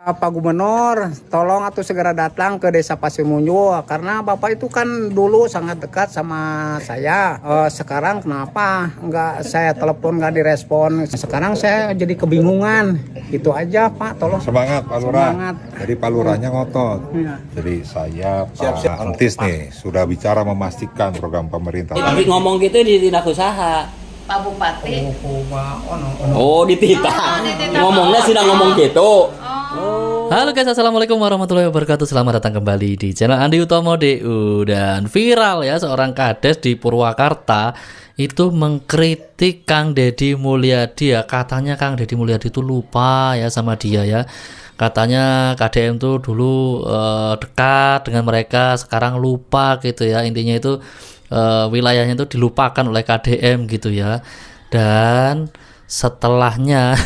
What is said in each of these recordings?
Pak Gubernur, tolong atau segera datang ke Desa Pasir Munjul karena Bapak itu kan dulu sangat dekat sama saya. Sekarang kenapa nggak saya telepon nggak direspon? Sekarang saya jadi kebingungan. Itu aja Pak, tolong. Semangat Pak Lurah. Semangat. Jadi Pak Lurahnya ngotot. Ya. Jadi saya Pak Entis nih sudah bicara memastikan program pemerintah. Tapi ngomong gitu di tindak usaha. Pak Bupati. Oh, dititah. Ngomongnya sudah ngomong gitu. Halo guys, assalamualaikum warahmatullahi wabarakatuh. Selamat datang kembali di channel Andi Utomo DU. Dan viral ya, seorang kades di Purwakarta itu mengkritik Kang Deddy Mulyadi ya. Katanya Kang Deddy Mulyadi itu lupa ya sama dia ya. Katanya KDM tuh dulu dekat dengan mereka, sekarang lupa gitu ya. Intinya itu wilayahnya itu dilupakan oleh KDM gitu ya. Dan setelahnya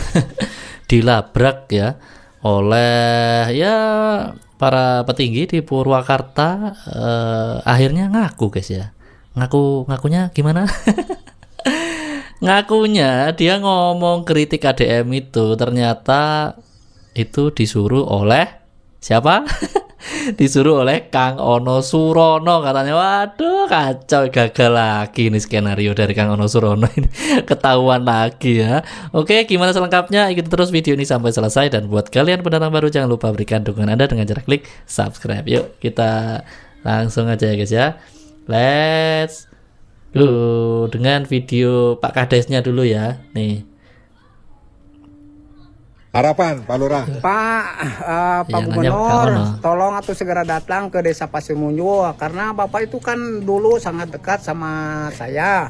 dilabrak ya oleh ya para petinggi di Purwakarta, akhirnya ngaku guys ya. Ngakunya gimana? Ngakunya dia ngomong kritik KDM itu ternyata itu disuruh oleh siapa? Disuruh oleh Kang Ono Surono katanya. Waduh, kacau, gagal lagi nih skenario dari Kang Ono Surono ini. Ketahuan lagi ya. Oke, gimana selengkapnya? Ikuti terus video ini sampai selesai. Dan buat kalian pendatang baru, jangan lupa berikan dukungan Anda dengan cara klik subscribe. Yuk kita langsung aja ya guys ya. Let's go dengan video Pak Kadesnya dulu ya. Nih, Harapan Pak Lurah. Pak Yang Gubernur, nanya, tolong atau segera datang ke Desa Pasir Munjul karena Bapak itu kan dulu sangat dekat sama saya.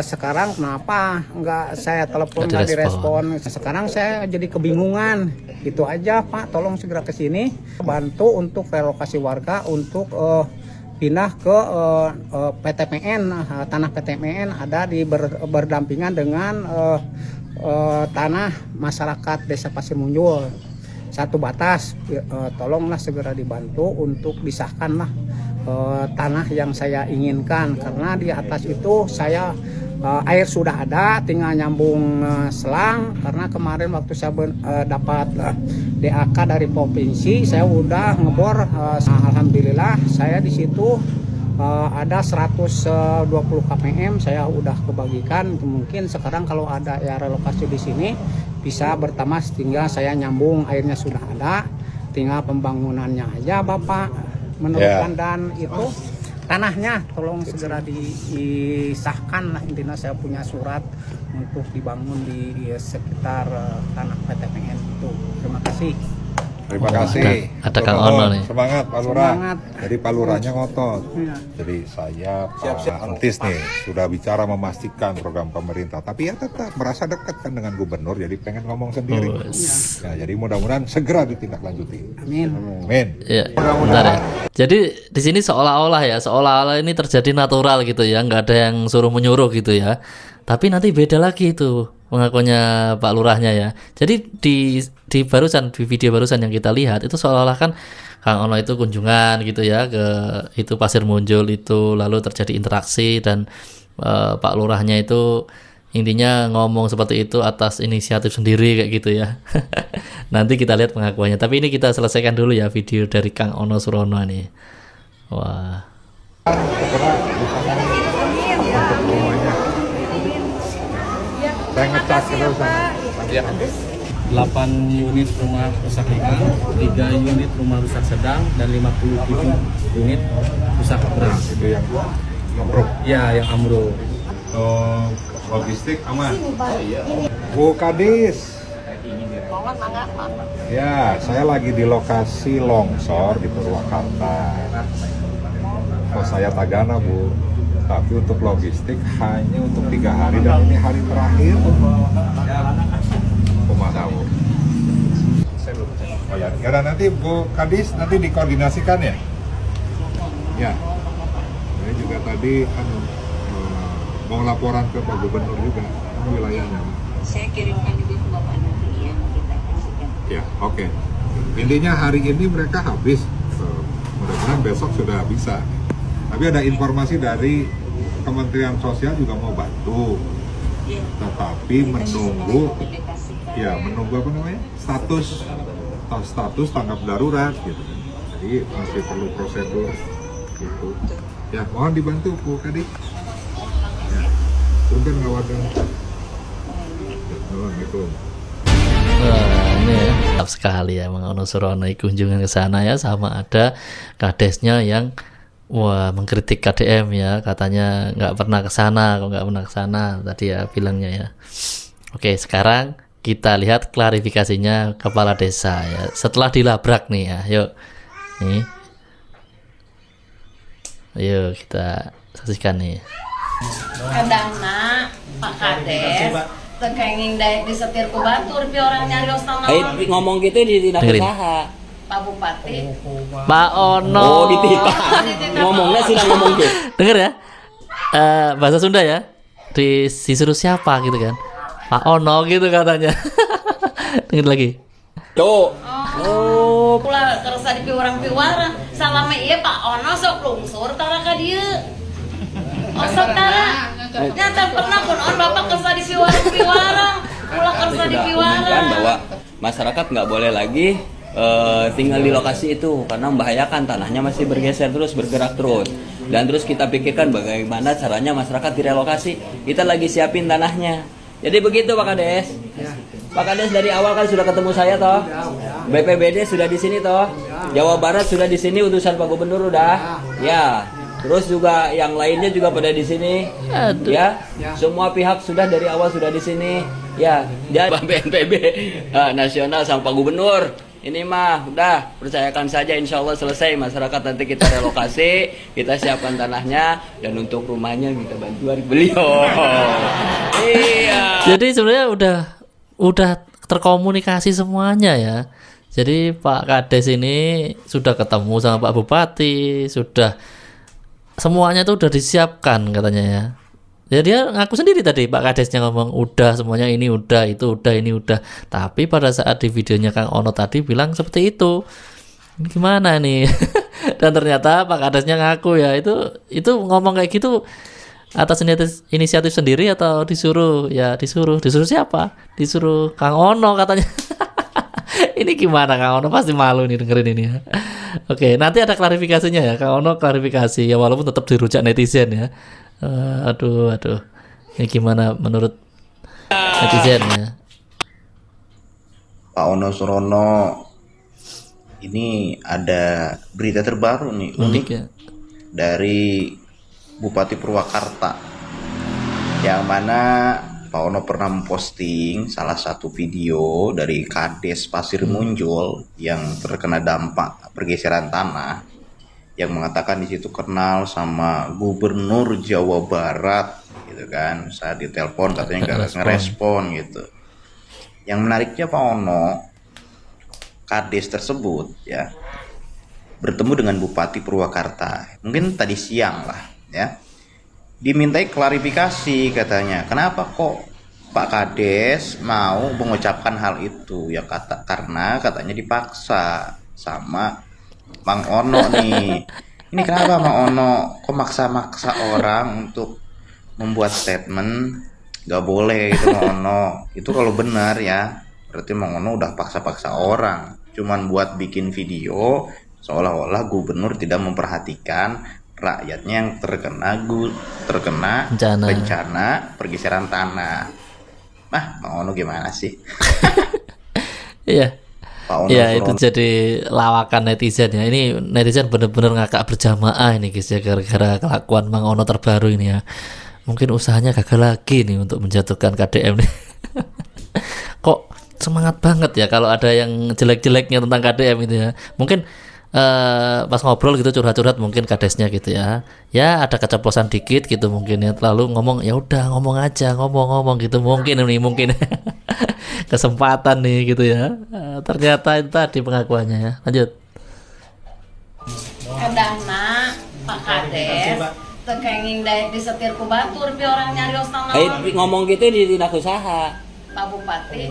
Sekarang kenapa nggak saya telepon nggak direspon? Sekarang saya jadi kebingungan. Itu aja Pak, tolong segera ke sini bantu untuk relokasi warga untuk pindah ke PTPN, tanah PTPN ada di berdampingan dengan tanah masyarakat Desa Pasir Munjul satu batas. Tolonglah segera dibantu untuk disahkanlah tanah yang saya inginkan karena di atas itu saya air sudah ada, tinggal nyambung selang karena kemarin waktu saya dapat DAK dari provinsi saya udah ngebor. Alhamdulillah saya di situ ada 120 kpm saya udah kebagikan. Mungkin sekarang kalau ada ya relokasi di sini bisa bertambah, tinggal saya nyambung, airnya sudah ada, tinggal pembangunannya aja Bapak meneruskan. Dan itu tanahnya tolong segera disahkan lah, intinya saya punya surat untuk dibangun di sekitar tanah PTPN itu. Terima kasih. Terima kasih. Ada Kang Ono nih. Semangat Pak Lurah. Semangat. Jadi Pak Lurahnya ngotot. Ya. Jadi saya Pak Entis nih sudah bicara memastikan program pemerintah. Tapi ya tetap merasa dekat kan dengan gubernur, jadi pengen ngomong sendiri. Ya, jadi mudah-mudahan segera ditindaklanjuti. Amin. Amin. Ya, bentar ya. Jadi di sini seolah-olah ini terjadi natural gitu ya, nggak ada yang suruh menyuruh gitu ya. Tapi nanti beda lagi itu pengakuannya Pak Lurahnya ya. Jadi di video barusan yang kita lihat itu seolah-olah kan Kang Ono itu kunjungan gitu ya ke itu Pasir Munjul itu, lalu terjadi interaksi dan Pak Lurahnya itu intinya ngomong seperti itu atas inisiatif sendiri kayak gitu ya. Nanti kita lihat pengakuannya. Tapi ini kita selesaikan dulu ya video dari Kang Ono Surono nih. Wah. Saya ngecas terus. 8 unit rumah rusak ringan, 3 unit rumah rusak sedang, dan 57 unit rusak berat. Itu yang ambruk. Ya, yang ambruk. Logistik aman. Bu Kadis. Ya, saya lagi di lokasi longsor di Purwakarta. Oh, saya Tagana Bu. Tapi untuk logistik hanya untuk 3 hari dan ini hari terakhir. Tahu. Oh ya, yaudah nanti Bu Kadis nanti dikoordinasikan ya. Ya. Ini juga tadi mau laporan ke Pak Gubernur juga wilayahnya. Saya kirimkan juga ke Bapak nanti ya, kita kasihkan. Ya, oke. Intinya hari ini mereka habis. Mudah-mudahan besok sudah bisa. Tapi ada informasi dari Kementerian Sosial juga mau bantu. Ya. Tetapi menunggu ya menunggu apa namanya status tanggap darurat gitu. Jadi masih perlu prosedur gitu. Ya mohon dibantu Bu Kadis. Ya, punten ngawakan. Assalamualaikum. Wah, ini ya, mantap sekali ya Mang Ono Surono kunjungan ke sana ya, sama ada kadesnya yang wah mengkritik KDM ya, katanya nggak pernah ke sana, kok nggak pernah ke sana tadi ya bilangnya ya. Oke, sekarang kita lihat klarifikasinya kepala desa ya setelah dilabrak nih ya. Yuk. Nih. Ayo kita saksikan nih. Kadangna Pak Kades tekenging daek disetir ku batur pi orang nyarios nama Ngomong gitu di tidak Dengerin. usaha. Pak Bupati. Pak Ono. Oh dititah. Ngomongnya sudah ngomong gitu. Denger ya. Bahasa Sunda ya. Disuruh siapa gitu kan. Pak Ono gitu katanya. Dengar lagi. Tuh. Oh, pula kerasa di piwarang piwara. Salame iya Pak Ono sok lungsur tara ka dieu. Oh sok tara. Nyata pernah pun on Bapak kerasa di piwarang. Pula kerasa di piwarang. Kan bahwa masyarakat nggak boleh lagi tinggal di lokasi itu karena membahayakan, tanahnya masih bergeser terus, bergerak terus. Dan terus kita pikirkan bagaimana caranya masyarakat direlokasi. Kita lagi siapin tanahnya. Jadi begitu Pak Kades. Pak Kades dari awal kan sudah ketemu saya toh. BPBD sudah di sini toh. Jawa Barat sudah di sini, utusan Pak Gubernur udah. Ya. Terus juga yang lainnya juga pada di sini. Ya. Semua pihak sudah dari awal sudah di sini. Ya. Jadi BNPB nasional sama Pak Gubernur. Ini mah udah percayakan saja, insya Allah selesai masyarakat, nanti kita relokasi, kita siapkan tanahnya, dan untuk rumahnya kita bantu beliau. Iya. Jadi sebenarnya udah terkomunikasi semuanya ya. Jadi Pak Kades ini sudah ketemu sama Pak Bupati, sudah semuanya tuh udah disiapkan katanya ya. Ya dia ngaku sendiri tadi Pak Kadesnya ngomong udah semuanya, ini udah, itu udah, ini udah. Tapi pada saat di videonya Kang Ono tadi bilang seperti itu. Ini gimana nih? Dan ternyata Pak Kadesnya ngaku ya itu ngomong kayak gitu atas inisiatif sendiri atau disuruh? Ya disuruh siapa? Disuruh Kang Ono katanya. Ini gimana Kang Ono, pasti malu nih dengerin ini ya. Oke, nanti ada klarifikasinya ya. Kang Ono klarifikasi ya, walaupun tetap dirujak netizen ya. Aduh. Ini gimana menurut netizen ya? Pak Ono Surono, ini ada berita terbaru nih, unik ya. dari Bupati Purwakarta, yang mana Pak Ono pernah memposting salah satu video dari Kades Pasir Munjul yang terkena dampak pergeseran tanah, yang mengatakan di situ kenal sama Gubernur Jawa Barat gitu kan. Saat ditelepon katanya nggak ngerespon gitu. Yang menariknya Pak Ono, Kades tersebut ya bertemu dengan Bupati Purwakarta mungkin tadi siang lah ya, dimintai klarifikasi katanya kenapa kok Pak Kades mau mengucapkan hal itu ya, karena katanya dipaksa sama Mang Ono nih. Ini kenapa Mang Ono kok maksa-maksa orang untuk membuat statement? Gak boleh itu Mang Ono. Itu kalau benar ya, berarti Mang Ono udah paksa-paksa orang. Cuman buat bikin video seolah-olah gubernur tidak memperhatikan rakyatnya yang terkena bencana pergeseran tanah. Mang Ono gimana sih? Iya. Ya itu Surono. jadi lawakan netizen ya. Ini netizen bener-bener ngakak berjamaah ini guys ya, gara-gara kelakuan Mang Ono terbaru ini ya. Mungkin usahanya gagal lagi nih untuk menjatuhkan KDM nih. Kok semangat banget ya kalau ada yang jelek-jeleknya tentang KDM itu ya. Mungkin pas ngobrol gitu curhat-curhat mungkin kadesnya gitu ya. Ya ada keceplosan dikit gitu mungkin ya, terlalu ngomong ya udah ngomong aja, ngomong gitu mungkin kesempatan nih gitu ya. Ternyata itu tadi pengakuannya ya. Lanjut. Kadangna Pak Kades tekenging daek disetir ku batur pi orang nyarios nama Ngomong gitu di tidak usaha. Pak Bupati.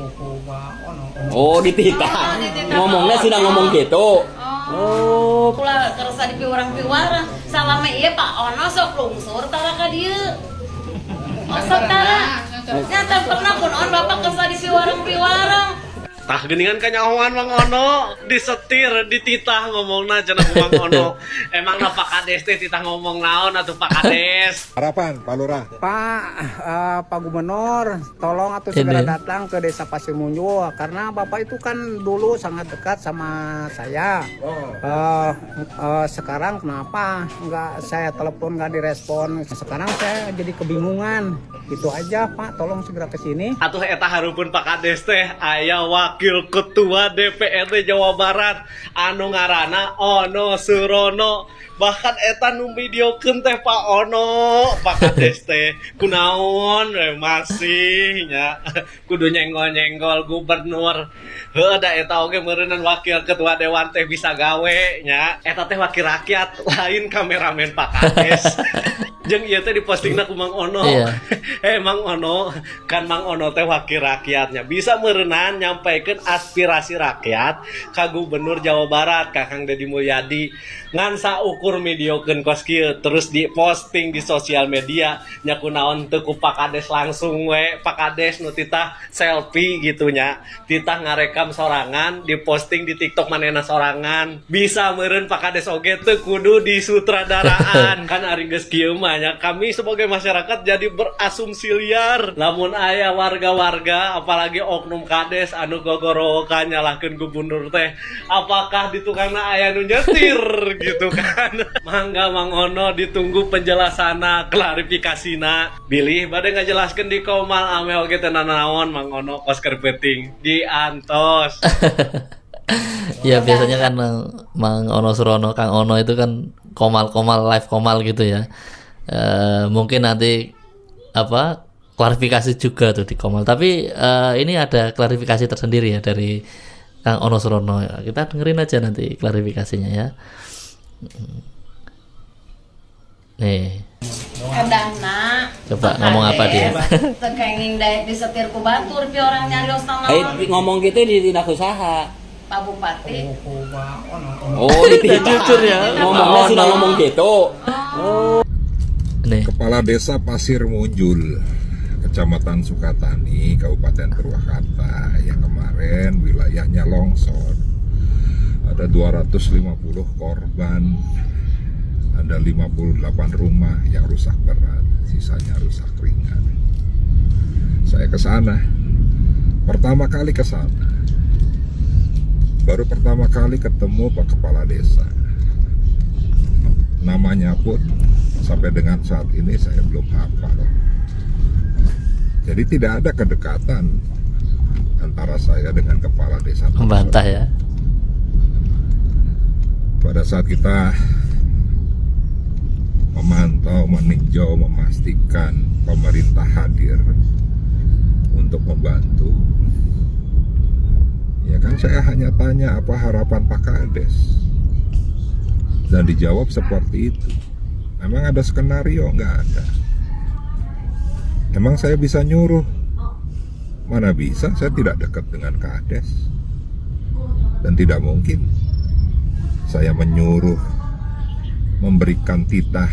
Oh dititah. Ngomongnya sudah ngomong gitu. Oh, pula kerasa di piwarang piwara. Salame iya Pak Ono sok lungsur tara ka dieu. Oh sok tara. Nyata pernah pun on bapak kesal di piwarang-piwarang. Tah geningan kanyahoan Mang Ono disetir dititah ngomongna cenah ku Mang Ono. Emangna Pak Kades teh titah ngomong naon atuh Pak Kades? Harapan Pak Lurah. Pak Gubernur, tolong atau segera datang ke Desa Pasir Munjul karena Bapak itu kan dulu sangat dekat sama saya. Sekarang kenapa nggak saya telepon nggak direspon? Sekarang saya jadi kebingungan. Itu aja Pak, tolong segera ke sini. Atuh eta hareupeun Pak Kades teh aya Wakil Ketua DPRD Jawa Barat anu ngaranna Ono Surono. Bahkan eta nu videokeun teh Pak Ono, Pak Kades teh kunaon masih nya kudu nyenggol-nyenggol gubernur. Heuh da eta oge meureunnan wakil ketua dewan teh bisa gawe nya. Eta teh wakil rakyat lain kameramen Pak Kades. Jeung ieu teh dipostingna ku Mang Ono. Mang Ono, kan Mang Ono teh wakil rakyatnya bisa meureunnan nyampaikeun aspirasi rakyat ka Gubernur Jawa Barat Kakang Deddy Mulyadi. Ngan saukur videokeun kos kieu terus diposting di sosial media nya kunaon teu ku Pak Kades langsung we. Pak Kades nu titah selfie gitu nya. Titah ngarekam sorangan diposting di TikTok manehna sorangan. Bisa meureun Pak Kades oge teu kudu disutradaraan. Kan ari geus kieu mah nya kami sebagai masyarakat jadi berasumsi liar. Lamun aya warga-warga apalagi oknum Kades anu gogorokan nyalahkeun gubernur teh, apakah di tukangna aya nu nyetir gitu kan. Mangga Mang Ono ditunggu penjelasana, klarifikasina. Bilih bade ngajelaskeun di Komal ame oge teh naon Mang Ono kos keur penting diantos. Ya biasanya kan Mang Ono Surono, Kang Ono itu kan komal-komal live komal gitu ya. Mungkin nanti apa klarifikasi juga tuh di komal. Tapi ini ada klarifikasi tersendiri ya dari Kang Ono Surono. Kita dengerin aja nanti klarifikasinya ya. Nih. Kadangna Coba ngomong apa dia? Tekenging daek disetir ku batur pi orang nyarios naon. Ngomong gitu di tindak usaha. Pak Bupati. Oh, jujur ya. Ngomongnya sudah ngomong gitu. Nih. Kepala Desa Pasir Munjul, Kecamatan Sukatani, Kabupaten Purwakarta yang kemarin wilayahnya longsor. Ada 250 korban, ada 58 rumah yang rusak berat, sisanya rusak ringan. Saya ke sana, pertama kali ke sana. Baru pertama kali ketemu Pak Kepala Desa. Namanya pun sampai dengan saat ini saya belum hafal. Jadi tidak ada kedekatan antara saya dengan Kepala Desa. Membantah ya. Pada saat kita memantau, meninjau, memastikan pemerintah hadir untuk membantu, ya kan saya hanya tanya apa harapan Pak Kades, dan dijawab seperti itu. Emang ada skenario? Nggak ada. Emang saya bisa nyuruh? Mana bisa, saya tidak dekat dengan Kades, dan tidak mungkin saya menyuruh memberikan titah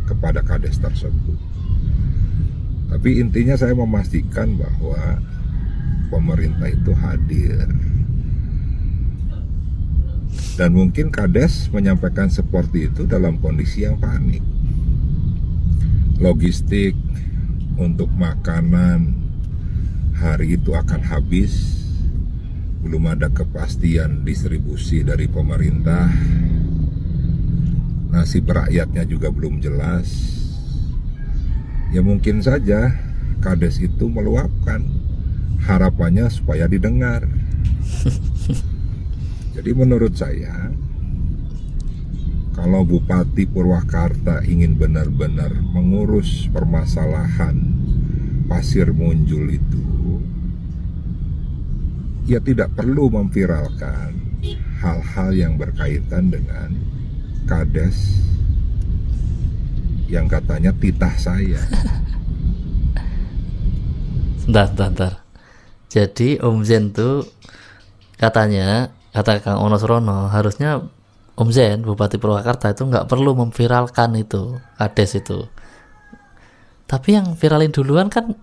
kepada Kades tersebut. Tapi intinya saya memastikan bahwa pemerintah itu hadir. Dan mungkin Kades menyampaikan seperti itu dalam kondisi yang panik. Logistik untuk makanan hari itu akan habis. Belum ada kepastian distribusi dari pemerintah. Nasib rakyatnya juga belum jelas. Ya mungkin saja Kades itu meluapkan harapannya supaya didengar. Jadi menurut saya, kalau Bupati Purwakarta ingin benar-benar mengurus permasalahan Pasir Munjul itu, ya tidak perlu memviralkan hal-hal yang berkaitan dengan Kades yang katanya titah saya. Bentar. Jadi Om Zen tuh katanya, kata Kang Ono Surono, harusnya Om Zen, Bupati Purwakarta itu nggak perlu memviralkan itu Kades itu. Tapi yang viralin duluan kan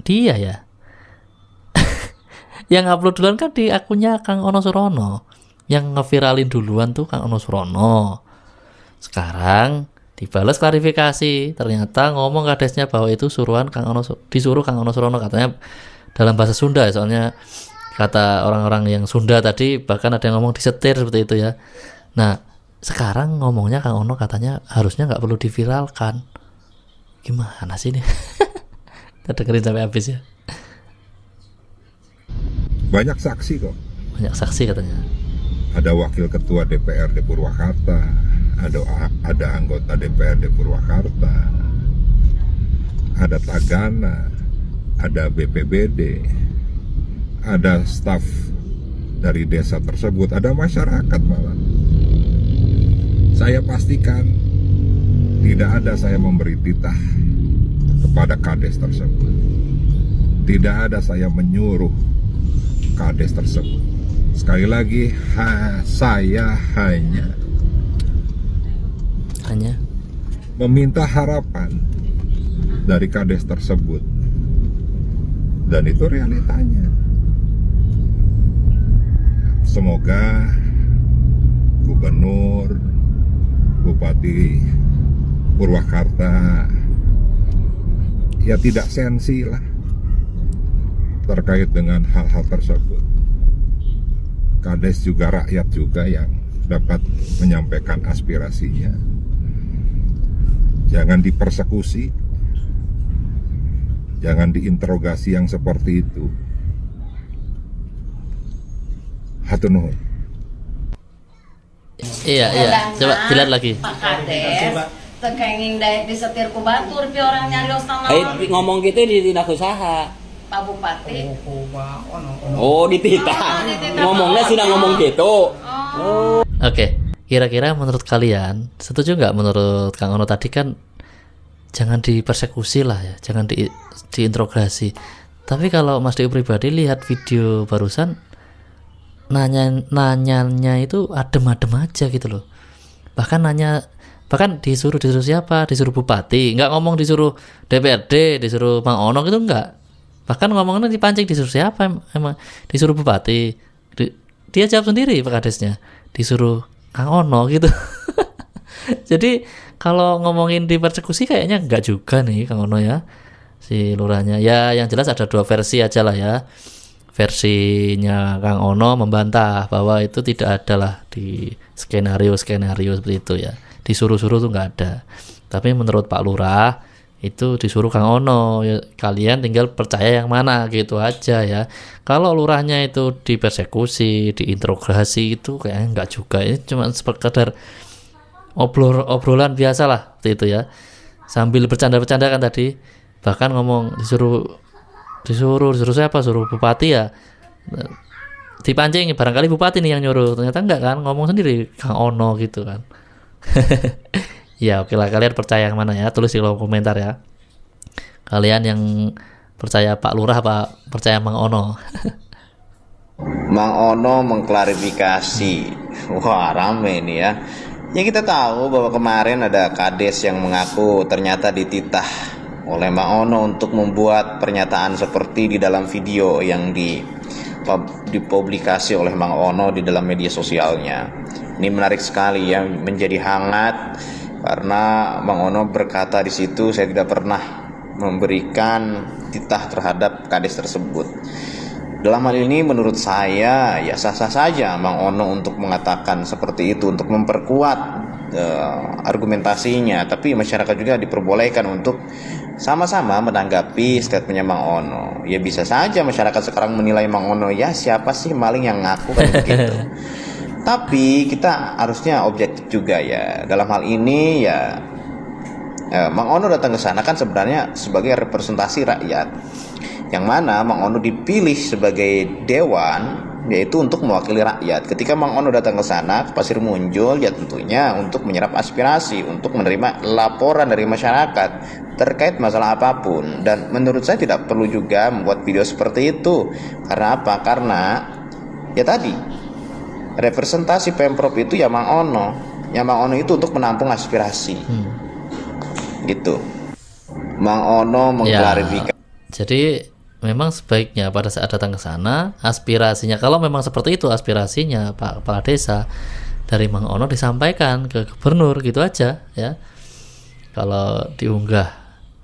dia ya. Yang upload duluan kan di akunnya Kang Ono Surono. Yang ngeviralin duluan tuh Kang Ono Surono. Sekarang dibalas klarifikasi, ternyata ngomong kadesnya bahwa itu suruhan disuruh Kang Ono Surono, katanya dalam bahasa Sunda ya, soalnya kata orang-orang yang Sunda tadi bahkan ada yang ngomong disetir seperti itu ya. Nah sekarang ngomongnya Kang Ono katanya harusnya nggak perlu diviralkan. Gimana sih ini? Kita dengerin sampai habis ya. Banyak saksi kok. Banyak saksi katanya. Ada wakil ketua DPRD Purwakarta, ada anggota DPRD Purwakarta, ada Tagana, ada BPBD, ada staf dari desa tersebut, ada masyarakat malah. Saya pastikan tidak ada saya memberi titah kepada kades tersebut. Tidak ada saya menyuruh kades tersebut. Sekali lagi, saya hanya meminta harapan dari kades tersebut, dan itu realitanya. Semoga gubernur, bupati Purwakarta ya tidak sensi lah terkait dengan hal-hal tersebut. Kades juga rakyat juga yang dapat menyampaikan aspirasinya. Jangan dipersekusi, jangan diinterogasi yang seperti itu. Hatur nuhun. Iya, coba dilihat lagi. Pak Kades tekenging daek disetir ku batur pi orang nyarios nama. Ngomong gitu di tindak usaha. Pak Bupati. Oh, dititah. Ngomongnya sudah ngomong gitu. Oke, kira-kira menurut kalian setuju nggak menurut Kang Ono tadi kan jangan dipersekusi lah ya, jangan diinterogasi. Tapi kalau Mas Deu pribadi lihat video barusan, nanyanya itu adem-adem aja gitu loh. Bahkan disuruh siapa? Disuruh bupati, nggak ngomong disuruh DPRD, disuruh Mang Ono gitu nggak. Bahkan ngomongnya dipancing disuruh siapa emang, disuruh bupati. Dia jawab sendiri Pak Kadesnya, disuruh Kang Ono gitu. Jadi kalau ngomongin dipersekusi kayaknya enggak juga nih Kang Ono ya, si lurahnya. Ya yang jelas ada dua versi aja lah ya. Versinya Kang Ono membantah bahwa itu tidak ada lah di skenario seperti itu ya. Disuruh-suruh tuh nggak ada. Tapi menurut Pak Lurah itu disuruh Kang Ono ya, kalian tinggal percaya yang mana gitu aja ya. Kalau lurahnya itu dipersekusi, diinterogasi itu kayaknya enggak juga. Ini cuma sekedar obrolan biasa lah seperti itu ya, sambil bercanda-bercanda kan tadi. Bahkan ngomong disuruh siapa, suruh bupati ya, dipancing barangkali bupati nih yang nyuruh, ternyata enggak kan, ngomong sendiri Kang Ono gitu kan. Ya oke lah, kalian percaya yang mana ya, tulis di kolom komentar ya. Kalian yang percaya Pak Lurah apa percaya Mang Ono? Mang Ono mengklarifikasi. Wah rame nih ya. Ya kita tahu bahwa kemarin ada kades yang mengaku ternyata dititah oleh Mang Ono untuk membuat pernyataan seperti di dalam video yang dipublikasi oleh Mang Ono di dalam media sosialnya. Ini menarik sekali ya, menjadi hangat karena Mang Ono berkata di situ, saya tidak pernah memberikan titah terhadap kades tersebut. Dalam hal ini menurut saya ya sah-sah saja Mang Ono untuk mengatakan seperti itu, untuk memperkuat argumentasinya. Tapi masyarakat juga diperbolehkan untuk sama-sama menanggapi statementnya Mang Ono. Ya bisa saja masyarakat sekarang menilai Mang Ono, ya siapa sih maling yang ngaku kan begitu. Tapi kita harusnya objektif juga ya. Dalam hal ini ya Mang Ono datang ke sana kan sebenarnya sebagai representasi rakyat, yang mana Mang Ono dipilih sebagai dewan, yaitu untuk mewakili rakyat. Ketika Mang Ono datang ke sana ke Pasir Munjul, ya tentunya untuk menyerap aspirasi, untuk menerima laporan dari masyarakat terkait masalah apapun. Dan menurut saya tidak perlu juga membuat video seperti itu. Karena apa? Karena ya tadi representasi Pemprov itu ya Mang Ono. Ya Mang Ono itu untuk menampung aspirasi. Gitu. Mang Ono mengklarifikasi. Ya, jadi memang sebaiknya pada saat datang ke sana, aspirasinya, kalau memang seperti itu aspirasinya Pak Kepala Desa dari Mang Ono, disampaikan ke gubernur gitu aja ya. Kalau diunggah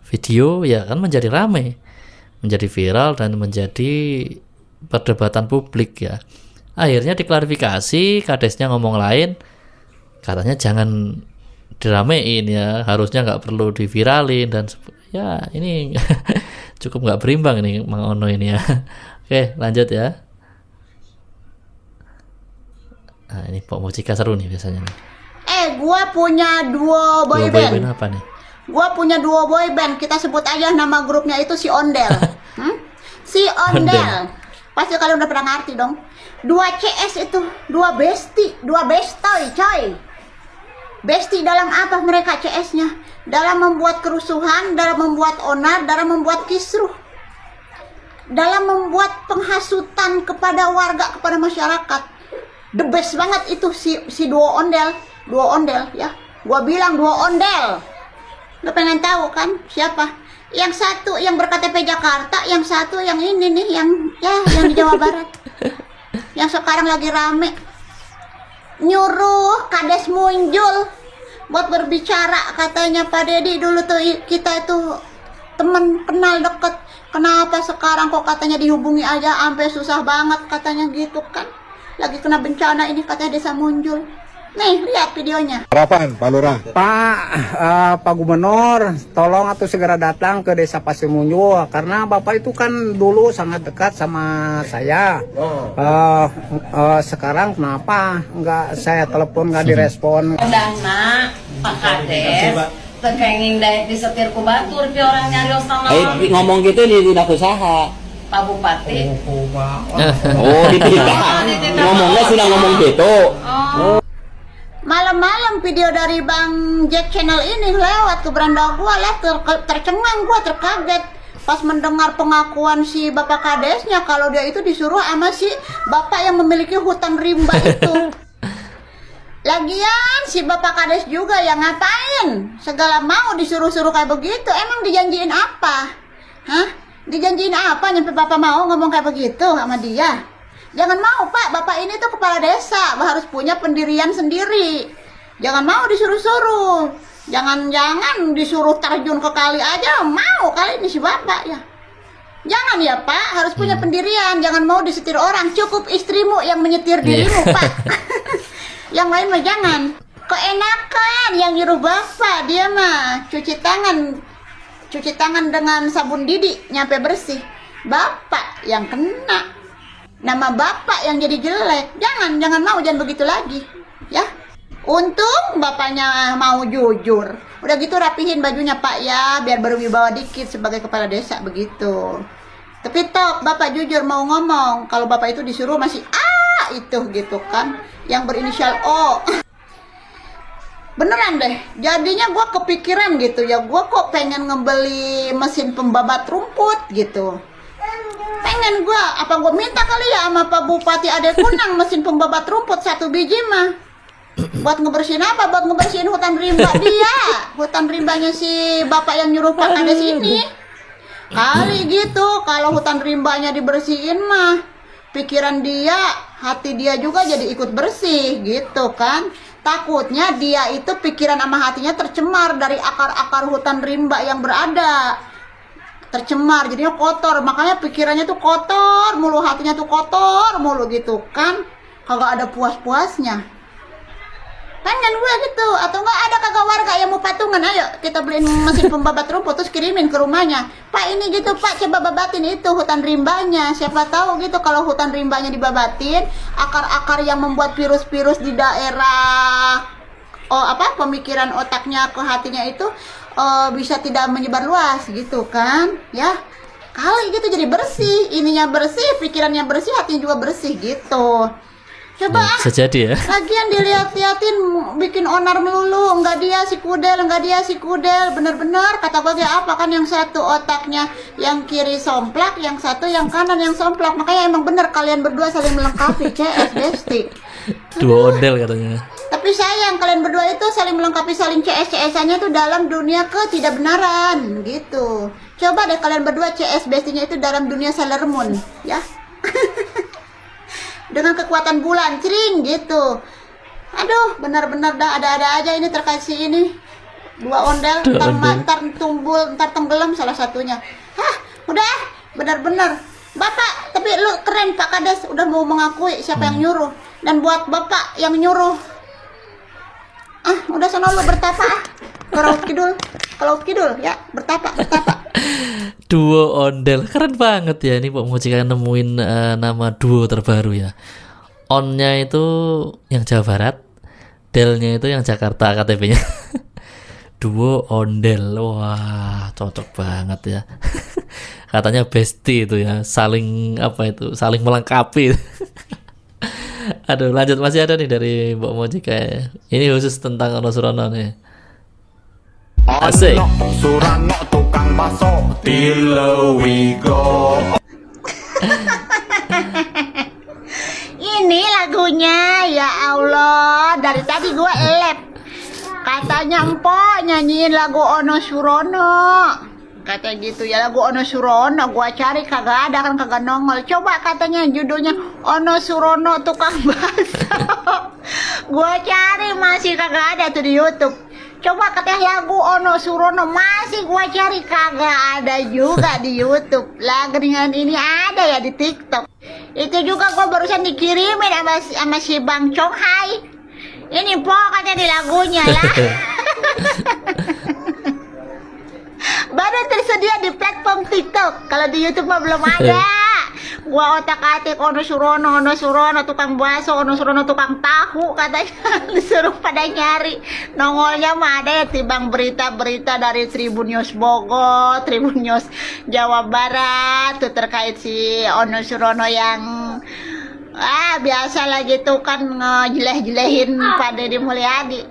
video ya kan menjadi rame, menjadi viral dan menjadi perdebatan publik ya. Akhirnya diklarifikasi, kadesnya ngomong lain, katanya jangan diramein ya, harusnya nggak perlu diviralin dan ya ini cukup nggak berimbang ini Mang Ono ini ya. Oke, lanjut ya. Nah, ini Pok Mucika seru nih biasanya nih. Gua punya duo Dua boyband apa nih? Gua punya duo boyband, kita sebut aja nama grupnya itu si Ondel. Si Ondel. Pasti kalian udah pernah ngerti dong. Dua CS itu, dua besti, dua bestoy, coy. Besti dalam apa mereka CS-nya? Dalam membuat kerusuhan, dalam membuat onar, dalam membuat kisruh. Dalam membuat penghasutan kepada warga, kepada masyarakat. The best banget itu si duo Ondel. Duo Ondel ya. Gua bilang duo Ondel. Lu pengen tahu kan siapa? Yang satu yang berKTP Jakarta, yang satu yang ini nih, yang di Jawa Barat. Yang sekarang lagi rame. Nyuruh Kades muncul buat berbicara, katanya Pak Dedi dulu tuh kita itu teman kenal deket. Kenapa sekarang kok katanya dihubungi aja sampai susah banget katanya gitu kan? Lagi kena bencana ini katanya desa muncul. Nih, lihat videonya. Harapan, Pak Lurah. Pak Gubernur, tolong atau segera datang ke Desa Pasir Munjul karena Bapak itu kan dulu sangat dekat sama saya. Sekarang kenapa nggak saya telepon nggak direspon? Udah nak, Pak Kades, terkenging disetir ku batur, pi orang nyari ostang Ngomong gitu di tidak usaha. Pak Bupati. Oh, dititah. Ngomongnya sudah ngomong gitu. Malam-malam video dari Bang Jack Channel ini lewat ke beranda gua, tercengang gua, terkaget pas mendengar pengakuan si Bapak Kadesnya kalau dia itu disuruh sama si Bapak yang memiliki hutan rimba itu. Lagian si Bapak Kades juga yang ngapain? Segala mau disuruh-suruh kayak begitu. Emang dijanjiin apa? Hah? Dijanjiin apa nyampe Bapak mau ngomong kayak begitu sama dia? Jangan mau Pak, Bapak ini tuh kepala desa, harus punya pendirian sendiri. Jangan mau disuruh-suruh. Jangan disuruh terjun ke kali aja mau kali ini si Bapak ya. Jangan ya Pak, harus punya pendirian. Jangan mau disetir orang, cukup istrimu yang menyetir dirimu Pak. Yang lain mah jangan. Keenakan yang nyuruh Bapak, dia mah cuci tangan dengan sabun didi nyampe bersih. Bapak yang kena. Nama Bapak yang jadi jelek. Jangan mau, jangan begitu lagi ya. Untung Bapaknya mau jujur. Udah gitu rapihin bajunya Pak ya, biar berwibawa dikit sebagai kepala desa begitu. Tapi tok Bapak jujur mau ngomong kalau Bapak itu disuruh masih itu gitu kan, yang berinisial O. Beneran deh, jadinya gue kepikiran gitu ya, gue kok pengen ngebeli mesin pembabat rumput gitu. Pengen gue, apa gue minta kali ya sama Pak Bupati Ade Kunang mesin pembabat rumput 1 biji mah. Buat ngebersihin apa? Buat ngebersihin hutan rimba dia. Hutan rimbanya si Bapak yang nyuruh Pak Kades ini. Kali gitu, kalau hutan rimbanya dibersihin mah, pikiran dia, hati dia juga jadi ikut bersih gitu kan. Takutnya dia itu pikiran sama hatinya tercemar dari akar-akar hutan rimba yang berada. Tercemar, jadinya kotor, makanya pikirannya tuh kotor mulu, hatinya tuh kotor mulu gitu kan, kagak ada puas-puasnya. Pengen gue gitu, atau enggak ada kagak warga yang mau patungan, ayo kita beliin mesin pembabat rumput terus kirimin ke rumahnya. Pak ini gitu Pak, coba babatin itu hutan rimbanya, siapa tahu gitu kalau hutan rimbanya dibabatin, akar-akar yang membuat virus-virus di daerah pemikiran otaknya ke hatinya itu bisa tidak menyebar luas gitu kan ya. Kali gitu jadi bersih, ininya bersih, pikirannya bersih, hatinya juga bersih gitu. Coba bisa jadi ya. Lagian dilihat-liatin bikin onar melulu, enggak dia si kudel, bener-bener kata gue dia apa kan, yang satu otaknya yang kiri somplak, yang satu yang kanan yang somplak. Makanya emang bener kalian berdua saling melengkapi, CS Besti. Dua Ondel katanya. Tapi Tapi sayang kalian berdua itu saling melengkapi, saling CS-CS-annya itu dalam dunia ketidakbenaran gitu. Coba deh kalian berdua CS bestinya itu dalam dunia Sailor Moon ya. Dengan kekuatan bulan cering gitu. Aduh, benar-benar dah ada-ada aja ini terkait si ini. Dua ondel, ntar tumbul, ntar tenggelam salah satunya. Hah, udah benar-benar. Bapak, tapi lu keren Pak Kades udah mau mengakui siapa yang nyuruh. Dan buat Bapak yang nyuruh, udah sana lu bertapa ke Laut Kidul ya, bertapa. Duo ondel, keren banget ya ini Pak Mochika nemuin nama duo terbaru ya. On-nya itu yang Jawa Barat, Del-nya itu yang Jakarta KTP-nya. Duo ondel, wah cocok banget ya. Katanya bestie itu ya, saling melengkapi. Aduh, lanjut, masih ada nih dari Mbak Mochika ya. Ini khusus tentang Ono Surono nih. Asik. Surono tukang baso Tilewigo. Ini lagunya ya Allah, dari tadi gue elep. Katanya empok nyanyiin lagu Ono Surono. Katanya gitu ya, lagu Ono Surono. Gua cari kagak ada, kan kagak nongol. Coba katanya judulnya Ono Surono tukang baso. Gua cari masih kagak ada tuh di YouTube. Coba katanya lagu Ono Surono, masih gua cari kagak ada juga di YouTube. Lagu dengan ini ada ya di TikTok. Itu juga gua barusan dikirimin sama si Bang Chonghai. Ini pokoknya di lagunya lah. Baru tersedia di platform TikTok. Kalau di YouTube mah belum ada. Gua otak-atik Ono Surono tukang bakso, Ono Surono tukang tahu katanya. Disuruh pada nyari. Nongolnya mah ada ya tibang berita-berita dari Tribun News Bogor, Tribun News Jawa Barat tuh terkait si Ono Surono yang biasa lagi tuh kan ngejeleh-jelehin Pak Deddy Mulyadi.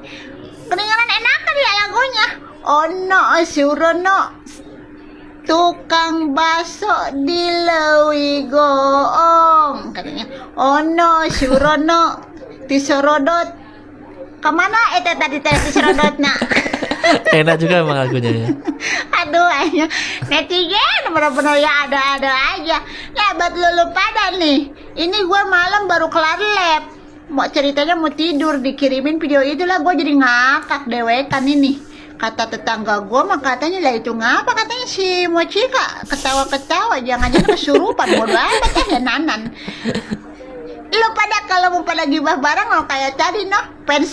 Kedengaran enakan ya lagunya. Ono Surono tukang baso di Lewigoong katanya. Ono Surono tisorodot kemana itu tadi tisorodotnya. Enak juga emang lagunya ya. Aduh, ayo netizen bener-bener ya ada-ada aja. Ya buat lu pada nih, ini gue malam baru kelar lab. Mau ceritanya mau tidur, dikirimin video itulah gue jadi ngakak dewekan ini. Kata tetangga gue mah katanya lah itu ngapa, katanya si Mochika ketawa-ketawa, jangan-jangan kesurupan, bodo amat ya nanan. Lu pada kalau mau pada gibah bareng mau kayak tadi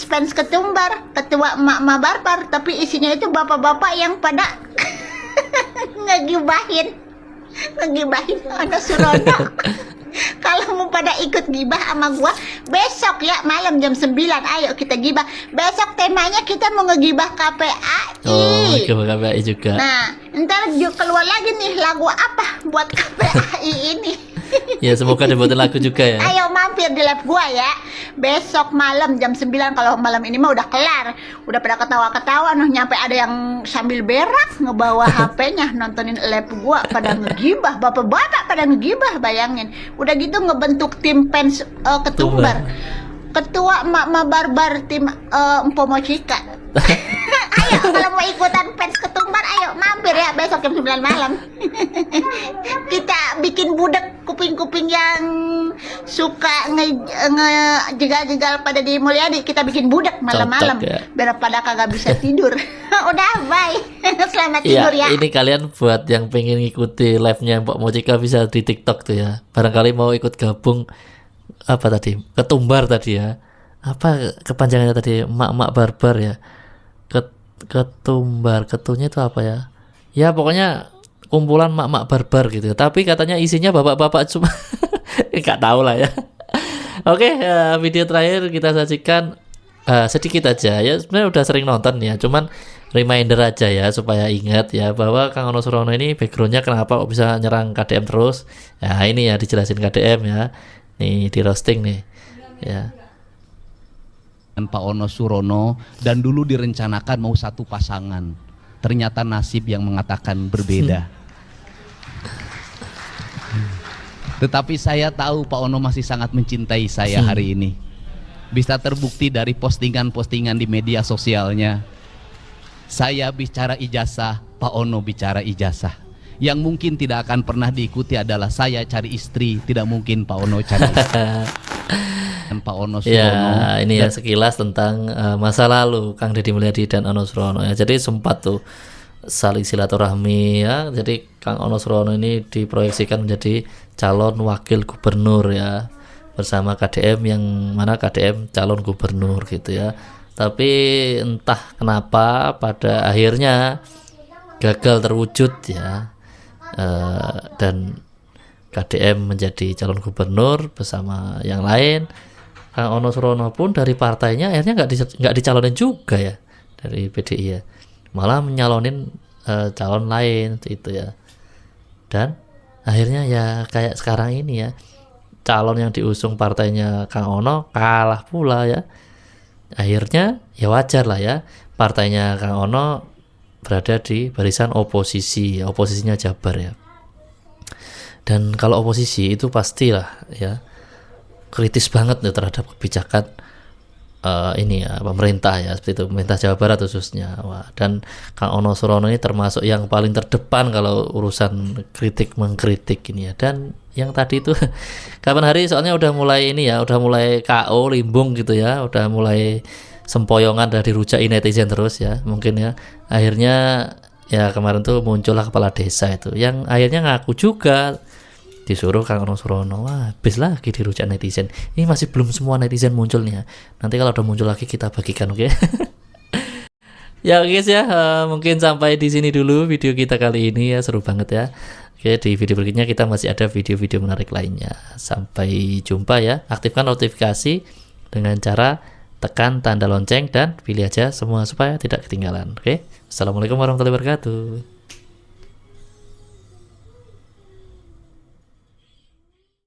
fans ketumbar, ketua emak-emak barbar, tapi isinya itu bapak-bapak yang pada ngegibahin Ono Surono. Kalau mau pada ikut gibah sama gua besok ya malam jam 9, ayo kita gibah. Besok temanya kita mau ngegibah KPAI. Oh, KPAI juga. Nah, ntar keluar lagi nih lagu apa buat KPAI ini. Ya semoga dibuatin lagu juga ya. Ayo mampir di live gua ya. Besok malam jam 9, kalau malam ini mah udah kelar. Udah pada ketawa-ketawa nyampe ada yang sambil berak ngebawa HP-nya nontonin live gua pada ngegibah, bapak-bapak pada ngegibah, bayangin. Udah gitu ngebentuk tim fans ketumbar. Ketua emak-emak barbar tim Empo Mochika. Ayo kalau mau ikutan fans ketumbar ayo mampir ya besok jam 9 malam. Kita bikin budak kuping-kuping yang suka ngejegal-jegal pada di Mulyadi, kita bikin budak malam-malam ya. Biar pada kagak bisa tidur. Udah bye. Selamat tidur ya. Ini kalian buat yang pengen ngikuti live-nya Mbak Mochika bisa di TikTok tuh ya. Barangkali mau ikut gabung apa tadi? Ketumbar tadi ya. Apa kepanjangannya tadi? Emak-emak barbar ya. Ketumbar, ketunya itu apa ya? Ya pokoknya kumpulan mak-mak barbar gitu. Tapi katanya isinya bapak-bapak cuma nggak tahu lah ya. Oke, video terakhir kita sajikan sedikit aja ya. Sebenarnya udah sering nonton ya, cuman reminder aja ya supaya ingat ya bahwa Kang Ono Surono ini backgroundnya kenapa kok bisa nyerang KDM terus. Ya ini ya dijelasin KDM ya. Nih di roasting nih. Ya. Pak Ono Surono, dan dulu direncanakan mau satu pasangan, ternyata nasib yang mengatakan berbeda. Tetapi saya tahu Pak Ono masih sangat mencintai saya hari ini. bisa terbukti dari postingan-postingan di media sosialnya. Saya bicara ijazah, Pak Ono bicara ijazah. Yang mungkin tidak akan pernah diikuti adalah saya cari istri, tidak mungkin Pak Ono cari istri. Dan Pak Ono Surono. Ya, ini ya sekilas tentang masa lalu Kang Deddy Mulyadi dan Ono Surono ya. Jadi sempat tuh saling silaturahmi ya. Jadi Kang Ono Surono ini diproyeksikan menjadi calon wakil gubernur ya, bersama KDM, yang mana KDM calon gubernur gitu ya. Tapi entah kenapa pada akhirnya gagal terwujud ya, dan KDM menjadi calon gubernur bersama yang lain. Kang Ono Surono pun dari partainya akhirnya nggak dicalonin juga ya dari PDI ya, malah menyalonin calon lain itu ya. Dan akhirnya ya kayak sekarang ini ya, calon yang diusung partainya Kang Ono kalah pula ya. Akhirnya ya wajar lah ya, partainya Kang Ono berada di barisan oposisi, oposisinya Jabar ya. Dan kalau oposisi itu pastilah ya kritis banget ya terhadap kebijakan ini ya pemerintah ya, seperti itu, pemerintah Jawa Barat khususnya. Wah, dan Kang Ono Surono ini termasuk yang paling terdepan kalau urusan kritik mengkritik ini ya. Dan yang tadi itu kapan hari soalnya udah mulai ini ya, udah mulai KO limbung gitu ya, udah mulai sempoyongan dari rujak netizen terus ya mungkin ya. Akhirnya ya kemarin tuh muncullah kepala desa itu yang akhirnya ngaku juga disuruh Kang Ono Surono. Wah, habis lagi dirujak netizen. Ini masih belum semua netizen muncul nih ya. Nanti kalau udah muncul lagi kita bagikan, oke? Ya guys ya, mungkin sampai di sini dulu video kita kali ini ya, seru banget ya. Oke, di video berikutnya kita masih ada video-video menarik lainnya. Sampai jumpa ya. Aktifkan notifikasi dengan cara tekan tanda lonceng dan pilih aja semua supaya tidak ketinggalan. Oke. Assalamualaikum warahmatullahi wabarakatuh.